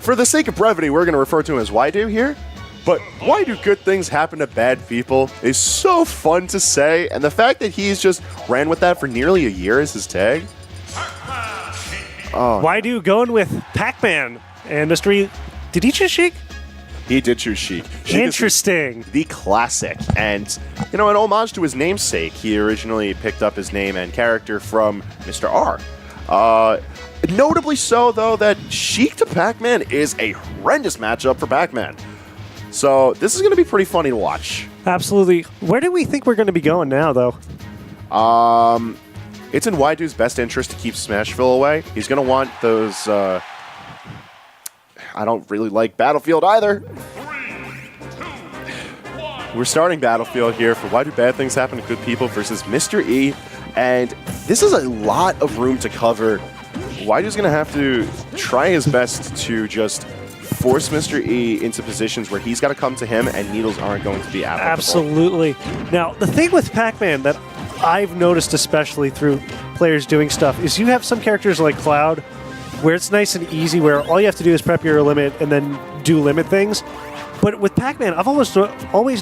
for the sake of brevity, we're going to refer to him as Waidu here. But why do good things happen to bad people is so fun to say, and the fact that he's just ran with that for nearly a year as his tag. Oh. Waidu going with Pac-Man and Mr. E. Did he choose Sheik? He did choose Sheik. Interesting. The classic. And, you know, an homage to his namesake, he originally picked up his name and character from Mr. R. Notably so, though, that Sheik to Pac-Man is a horrendous matchup for Pac-Man. So this is going to be pretty funny to watch. Absolutely. Where do we think we're going to be going now, though? It's in Waidu's best interest to keep Smashville away. He's going to want those... I don't really like Battlefield either. 3, 2, 1. We're starting Battlefield here for Why Do Bad Things Happen to Good People versus Mr. E. And this is a lot of room to cover. Waidu's going to have to try his best to just force Mr. E into positions where he's got to come to him and needles aren't going to be applicable. Absolutely. Now, the thing with Pac-Man that I've noticed, especially through players doing stuff, is you have some characters like Cloud where it's nice and easy, where all you have to do is prep your limit and then do limit things. But with Pac-Man, I've always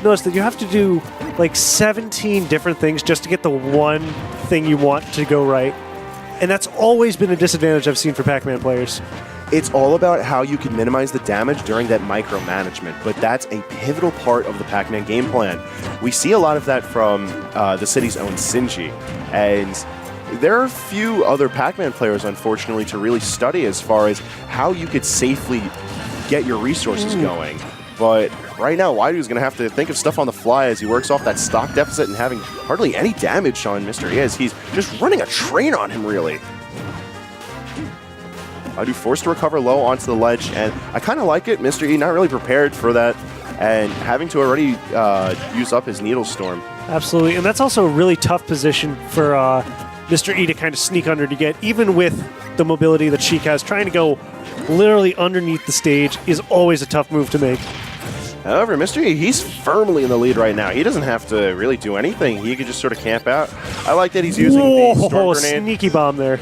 noticed that you have to do like 17 different things just to get the one thing you want to go right. And that's always been a disadvantage I've seen for Pac-Man players. It's all about how you can minimize the damage during that micromanagement, but that's a pivotal part of the Pac-Man game plan. We see a lot of that from the city's own Sinji, and there are a few other Pac-Man players, unfortunately, to really study as far as how you could safely get your resources going. But right now, Waidu's going to have to think of stuff on the fly as he works off that stock deficit and having hardly any damage on Mr. E as he's just running a train on him, really. Waidu forced to recover low onto the ledge, and I kind of like it. Mr. E not really prepared for that, and having to already use up his Needle Storm. Absolutely, and that's also a really tough position for Mr. E to kind of sneak under to get, even with the mobility that Sheik has. Trying to go literally underneath the stage is always a tough move to make. However, Mr. E, he's firmly in the lead right now. He doesn't have to really do anything. He could just sort of camp out. I like that he's using the Storm Grenade. Sneaky bomb there.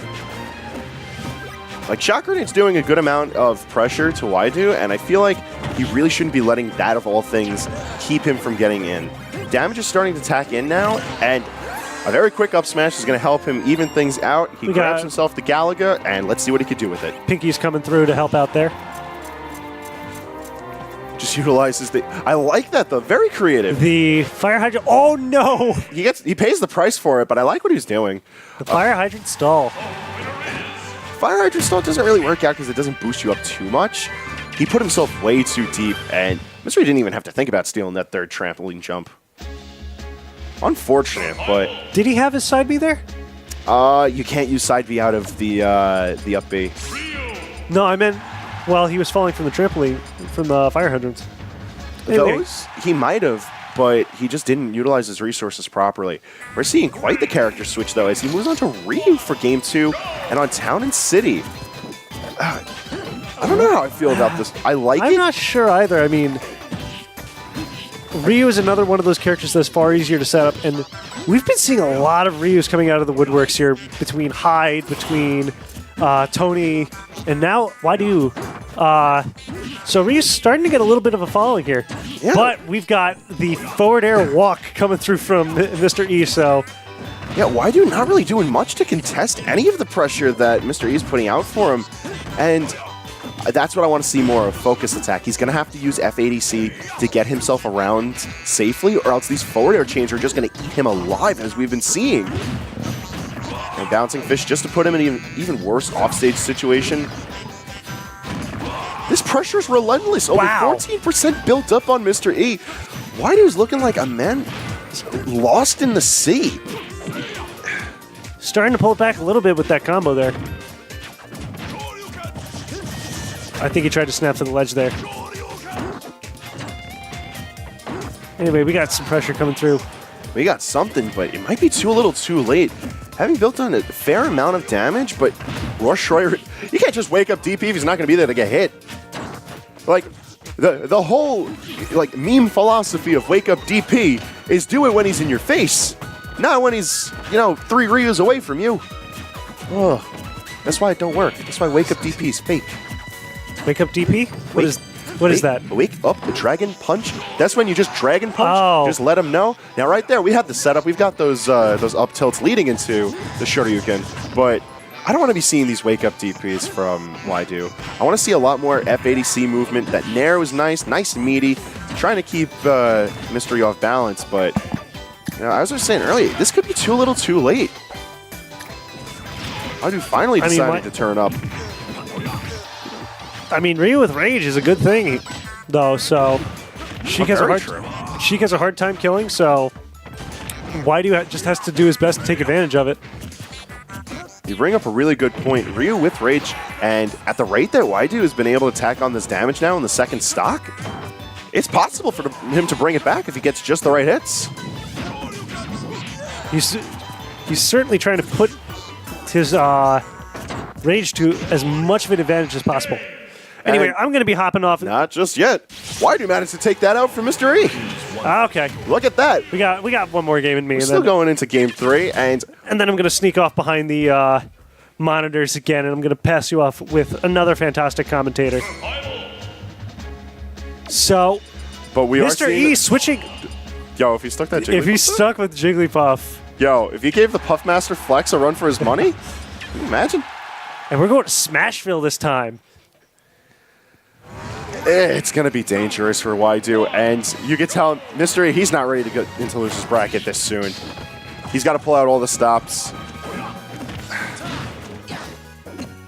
Like, Shock Grenade's doing a good amount of pressure to Waidu, and I feel like he really shouldn't be letting that, of all things, keep him from getting in. Damage is starting to tack in now, and a very quick up smash is going to help him even things out. He grabs himself the Galaga, and let's see what he can do with it. Pinky's coming through to help out there. Just utilizes the... I like that, though. Very creative. The fire hydrant... Oh, no! He pays the price for it, but I like what he's doing. The fire hydrant stall. Fire hydrant stall doesn't really work out because it doesn't boost you up too much. He put himself way too deep, and Mr. E didn't even have to think about stealing that third trampoline jump. Unfortunate, but... Did he have his side B there? You can't use side B out of the up B. No, I meant... Well, he was falling from the trampoline, from the fire hydrants. Those, he might have, but he just didn't utilize his resources properly. We're seeing quite the character switch, though, as he moves on to Ryu for Game 2 and on Town and City. I don't know how I feel about this. I like it. I'm not sure either. I mean, Ryu is another one of those characters that's far easier to set up, and we've been seeing a lot of Ryus coming out of the woodworks here, between Hyde, between Tony, and now Waidu. So Ryu's starting to get a little bit of a following here. Yeah. But we've got the forward air walk coming through from Mr. E, so... Yeah, Waidu not really doing much to contest any of the pressure that Mr. E is putting out for him, and that's what I want to see more of, focus attack. He's going to have to use F80C to get himself around safely, or else these forward air chains are just going to eat him alive, as we've been seeing. And Bouncing Fish just to put him in an even worse offstage situation. This pressure is relentless. Over 14% built up on Mr. E. Waidu's looking like a man lost in the sea. Starting to pull it back a little bit with that combo there. I think he tried to snap to the ledge there. Anyway, we got some pressure coming through. We got something, but it might be a little too late. Having built on a fair amount of damage, but Rush Schroyer, you can't just wake up DP if he's not going to be there to get hit. Like, the whole meme philosophy of wake up DP is do it when he's in your face, not when he's, 3 Ryus away from you. Oh, that's why it don't work. That's why wake up DP is fake. Wake up DP? What is that? Wake up the Dragon Punch. That's when you just Dragon Punch. Oh. Just let him know. Now, right there, we have the setup. We've got those up tilts leading into the Shoryuken, but I don't want to be seeing these Wake Up DPs from Waidu. I want to see a lot more F80C movement. That Nair was nice and meaty. Trying to keep Mystery off balance, but you know, as I was saying earlier, this could be too little too late. Waidu finally decided to turn up. I mean, Ryu with Rage is a good thing, though, so Sheik has a hard time killing, so Waidu just has to do his best to take advantage of it. You bring up a really good point. Ryu with Rage, and at the rate that Waidu has been able to tack on this damage now in the second stock, it's possible for him to bring it back if he gets just the right hits. He's certainly trying to put his Rage to as much of an advantage as possible. Anyway, And I'm going to be hopping off. Not just yet. Waidu managed to take that out from Mr. E. Okay. Look at that. We got one more game in me. We're still going into game 3, and then I'm going to sneak off behind the monitors again, and I'm going to pass you off with another fantastic commentator. So, but we Mr. are E switching. Yo, if he stuck that Jigglypuff. If he's stuck with Jigglypuff. Yo, if he gave the Puffmaster Flex a run for his money, can you imagine? And we're going to Smashville this time. It's going to be dangerous for Waidu, and you can tell Mr. E, he's not ready to go into loser's bracket this soon. He's got to pull out all the stops.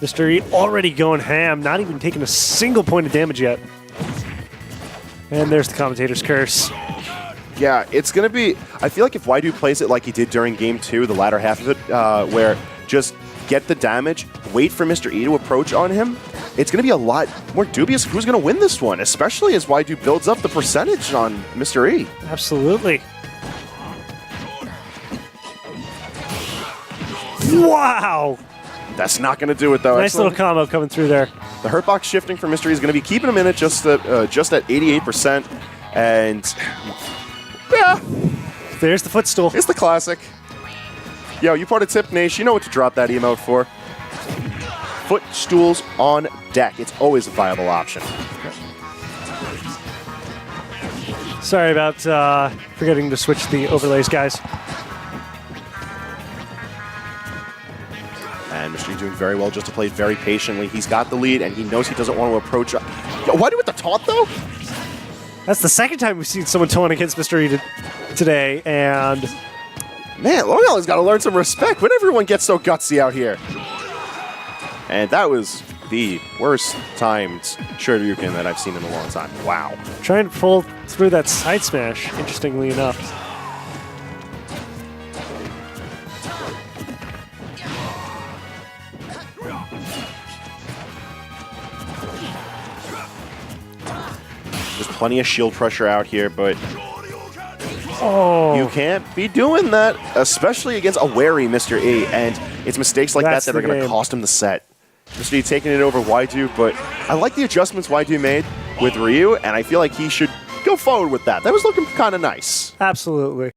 Mr. E already going ham, not even taking a single point of damage yet. And there's the commentator's curse. Yeah, it's going to be... I feel like if Waidu plays it like he did during Game 2, the latter half of it, where just get the damage, wait for Mr. E to approach on him, it's going to be a lot more dubious who's going to win this one, especially as Waidu builds up the percentage on Mr. E. Absolutely. Wow! That's not going to do it, though. Nice little combo coming through there. The hurt box shifting for Mr. E is going to be keeping him in it just at 88%. And, yeah. There's the footstool. It's the classic. Yo, you part of Tip Nation, you know what to drop that emote for. Footstools on deck. It's always a viable option. Sorry about forgetting to switch the overlays, guys. And Mr. E doing very well just to play very patiently. He's got the lead, and he knows he doesn't want to approach. Yo, Waidu with the taunt, though? That's the second time we've seen someone taunt against Mr. E today, and... Man, L'Oreal got to learn some respect when everyone gets so gutsy out here. And that was the worst timed Shoryuken that I've seen in a long time. Wow. Trying to pull through that side smash, interestingly enough. There's plenty of shield pressure out here, but oh, you can't be doing that, especially against a wary Mr. E. And it's mistakes like that are going to cost him the set. Mr. E taking it over Waidu, but I like the adjustments Waidu made with Ryu, and I feel like he should go forward with that. That was looking kind of nice. Absolutely.